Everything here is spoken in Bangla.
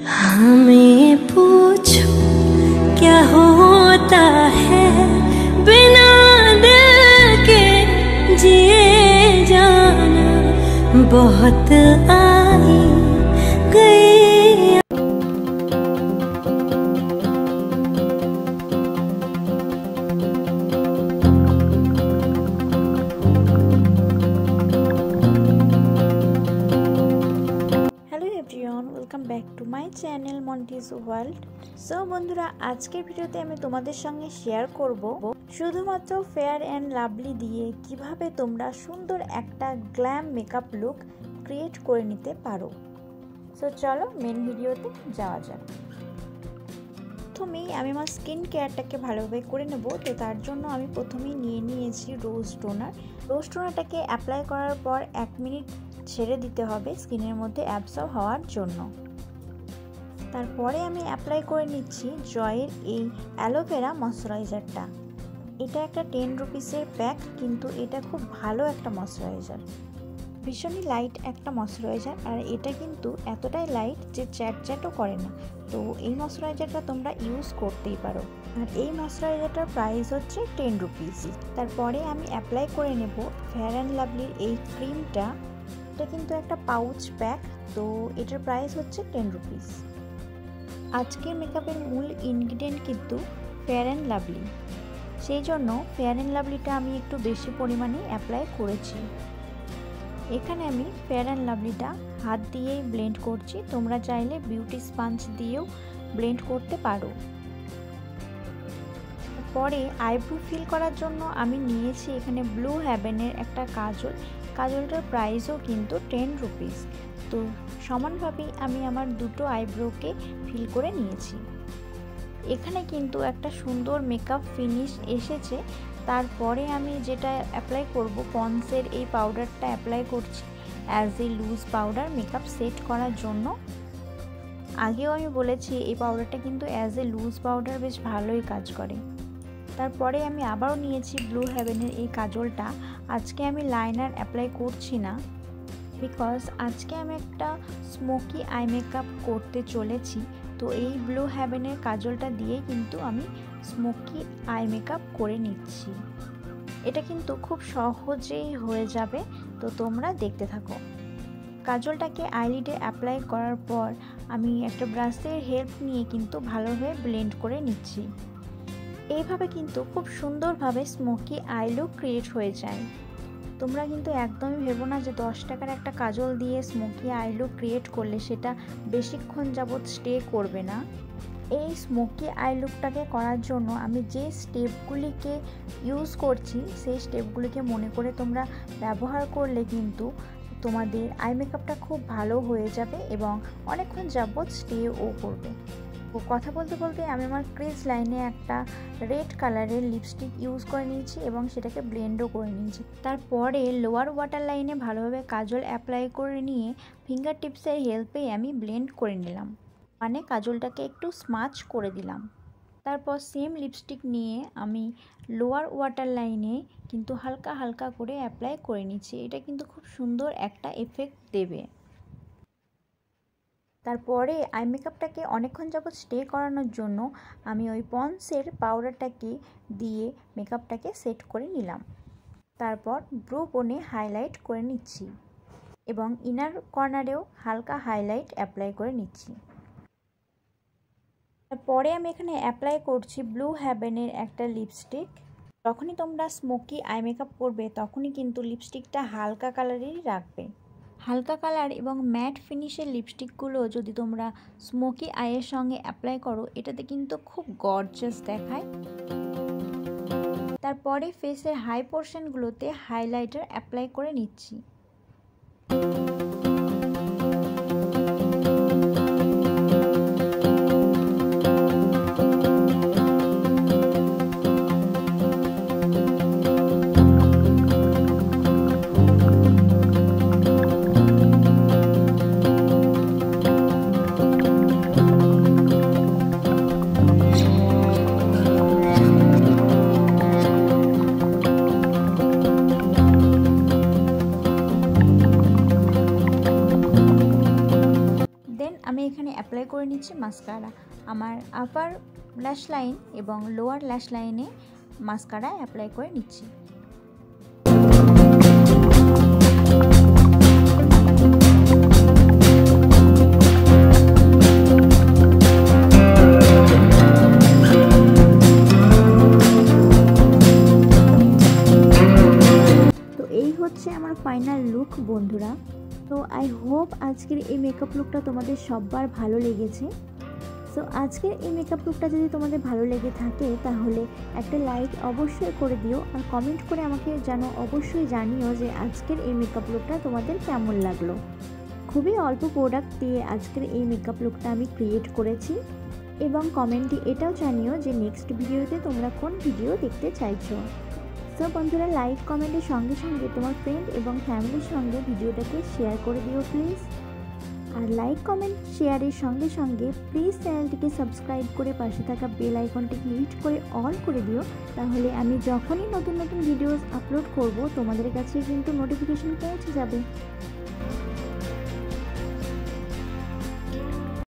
हमें पूछो क्या होता है बिना दिल के जिए जाना, बहुत आई गई। Welcome back to my channel मन्टीज वर्ल्ड। सो बंधुरा आजकेर भिडियोते आमी तोमादेर संगे शेयर करब शुधुमात्र फेयर एंड लाभली दिए किभाबे तोमरा सुंदर एकटा ग्लैम मेकअप लुक क्रिएट करे निते पारो। सो चलो मेन भिडियोते जाওয়া যাক। प्रथमेই आमी आमार स्किन केयारटाके भालोभाबे करे नेब। तो तार जोन्नो आमी प्रथमेই निये निয়েছি रोज टोनार। रोज टोनारटाके अ্যাপ্লাই করার পর 1 मिनट ছেড়ে দিতে হবে স্কিনের মধ্যে অ্যাবসর্ব হওয়ার জন্য। তারপরে আমি অ্যাপ্লাই করে নিচ্ছি জয়ের এই অ্যালোভেরা ময়শ্চারাইজারটা। এটা একটা 10 রুপিসের প্যাক, কিন্তু এটা খুব ভালো একটা ময়শ্চারাইজার, ভীষণই লাইট একটা ময়শ্চারাইজার। আর এটা কিন্তু এতটাই লাইট যে চ্যাটচ্যাটও করে না। তো এই ময়শ্চারাইজারটা তোমরা ইউজ করতেই পারো। আর এই ময়শ্চারাইজারটার প্রাইস হচ্ছে 10 রুপিস। তারপরে আমি অ্যাপ্লাই করে নেব ফেয়ার অ্যান্ড লাভলির এই ক্রিমটা। এটা কিন্তু একটা পাউচ প্যাক, তো এটার প্রাইস হচ্ছে 10 রুপিস। আজকের মেকআপের মূল ইনগ্রিডিয়েন্ট কিন্তু ফেয়ার অ্যান্ড লাভলি, সেই জন্য ফেয়ার অ্যান্ড লাভলিটা আমি একটু বেশি পরিমাণে অ্যাপ্লাই করেছি। এখানে আমি ফেয়ার অ্যান্ড লাভলিটা হাত দিয়েই ব্লেন্ড করছি, তোমরা চাইলে বিউটি স্পঞ্জ দিয়েও ব্লেন্ড করতে পারো। পরে আইব্রো ফিল করার জন্য আমি নিয়েছি এখানে ব্লু হেভেনের একটা কাজল। কাজলটার প্রাইসও কিন্তু 10 রুপিস। তো সমানভাবেই আমি আমার দুটো আইব্রোকে ফিল করে নিয়েছি। এখানে কিন্তু একটা সুন্দর মেকআপ ফিনিশ এসেছে। তারপরে আমি যেটা অ্যাপ্লাই করব, পন্সের এই পাউডারটা অ্যাপ্লাই করছি as a loose powder makeup set করার জন্য। আগেও আমি বলেছি এই পাউডারটা কিন্তু অ্যাজ এ লুজ পাউডার বেশ ভালোই কাজ করে। তারপরে আমি আবারও নিয়েছি ব্লু হেভেনের এই কাজলটা। আজকে আমি লাইনার অ্যাপ্লাই করছি না, বিকজ আজকে আমি একটা স্মোকি আই মেকআপ করতে চলেছি। তো এই ব্লু হেভেনের কাজলটা দিয়ে কিন্তু আমি স্মোকি আই মেকআপ করে নিচ্ছি। এটা কিন্তু খুব সহজেই হয়ে যাবে, তো তোমরা দেখতে থাকো। কাজলটাকে আইলিডে অ্যাপ্লাই করার পর আমি একটা ব্রাশের হেল্প নিয়ে কিন্তু ভালোভাবে ব্লেন্ড করে নিচ্ছি। এইভাবে কিন্তু খুব সুন্দরভাবে স্মোকি আই লুক ক্রিয়েট হয়ে যায়। তোমরা কিন্তু একদমই ভেবো না যে 10 টাকার একটা কাজল দিয়ে স্মোকি আই লুক ক্রিয়েট করলে সেটা বেশিক্ষণ যাবৎ স্টে করবে না। এই স্মোকি আই লুকটাকে করার জন্য আমি যে স্টেপগুলিকে ইউজ করছি সেই স্টেপগুলিকে মনে করে তোমরা ব্যবহার করলে কিন্তু তোমাদের আই মেকআপটা খুব ভালো হয়ে যাবে এবং অনেকক্ষণ যাবৎ স্টেও করবে। কথা বলতে বলতে আমি আমার ক্রিজ লাইনে একটা রেড কালারের লিপস্টিক ইউজ করে নিয়েছি এবং সেটাকে ব্লেন্ডও করে নিয়েছি। তারপরে লোয়ার ওয়াটার লাইনে ভালোভাবে কাজল অ্যাপ্লাই করে নিয়ে ফিঙ্গার টিপসের হেল্পেই আমি ব্লেন্ড করে নিলাম, মানে কাজলটাকে একটু স্মাচ করে দিলাম। তারপর সেম লিপস্টিক নিয়ে আমি লোয়ার ওয়াটার লাইনে কিন্তু হালকা হালকা করে অ্যাপ্লাই করে নিচ্ছি। এটা কিন্তু খুব সুন্দর একটা এফেক্ট দেবে। তারপরে আই মেকআপটাকে অনেকক্ষণ যাবৎ স্টে করানোর জন্য আমি ওই পন্সের পাউডারটাকে দিয়ে মেকআপটাকে সেট করে নিলাম। তারপর ব্রু বোনে হাইলাইট করে নিচ্ছি এবং ইনার কর্নারেও হালকা হাইলাইট অ্যাপ্লাই করে নিচ্ছি। তারপরে আমি এখানে অ্যাপ্লাই করছি ব্লু হেভেনের একটা লিপস্টিক। যখনই তোমরা স্মোকি আই মেকআপ করবে তখনই কিন্তু লিপস্টিকটা হালকা কালারেরই রাখবে। হালকা কালার এবং ম্যাট ফিনিশের লিপস্টিকগুলো যদি তোমরা স্মোকি আইয়ের সঙ্গে অ্যাপ্লাই করো, এটাতে কিন্তু খুব গর্জাস দেখায়। তারপরে ফেসের হাই পোর্শনগুলোতে হাইলাইটার অ্যাপ্লাই করে নিচ্ছি। নিচ্ছি মাস্কারা। আমার আপার ল্যাশ লাইন এবং লোয়ার ল্যাশ লাইনে মাস্কারা অ্যাপ্লাই করে নিচ্ছি। তো এই হচ্ছে আমার ফাইনাল লুক বন্ধুরা। তো আই হোপ আজকের এই মেকআপ লুকটা তোমাদের সবার ভালো লেগেছে। সো আজকের এই মেকআপ লুকটা যদি তোমাদের ভালো লেগে থাকে তাহলে একটা লাইক অবশ্যই করে দিও, আর কমেন্ট করে আমাকে অবশ্যই জানিও যে আজকের এই মেকআপ লুকটা তোমাদের কেমন লাগলো। খুবই অল্প প্রোডাক্ট দিয়ে আজকের এই মেকআপ লুকটা আমি ক্রিয়েট করেছি, এবং কমেন্টে এটাও জানিও যে নেক্সট ভিডিওতে তোমরা কোন ভিডিও দেখতে চাইছো। সো বন্ধুরা, লাইক কমেন্টের সঙ্গে সঙ্গে তোমার ফ্রেন্ড এবং ফ্যামিলির সঙ্গে ভিডিওটাকে শেয়ার করে দিও প্লিজ। আর লাইক কমেন্ট শেয়ারের সঙ্গে সঙ্গে প্লিজ চ্যানেলটিকে সাবস্ক্রাইব করে পাশে থাকা বেল আইকনটিকে হিট করে অল করে দিও, তাহলে আমি যখনই নতুন নতুন ভিডিওস আপলোড করব তোমাদের কাছে কিন্তু নোটিফিকেশন পৌঁছে যাবে।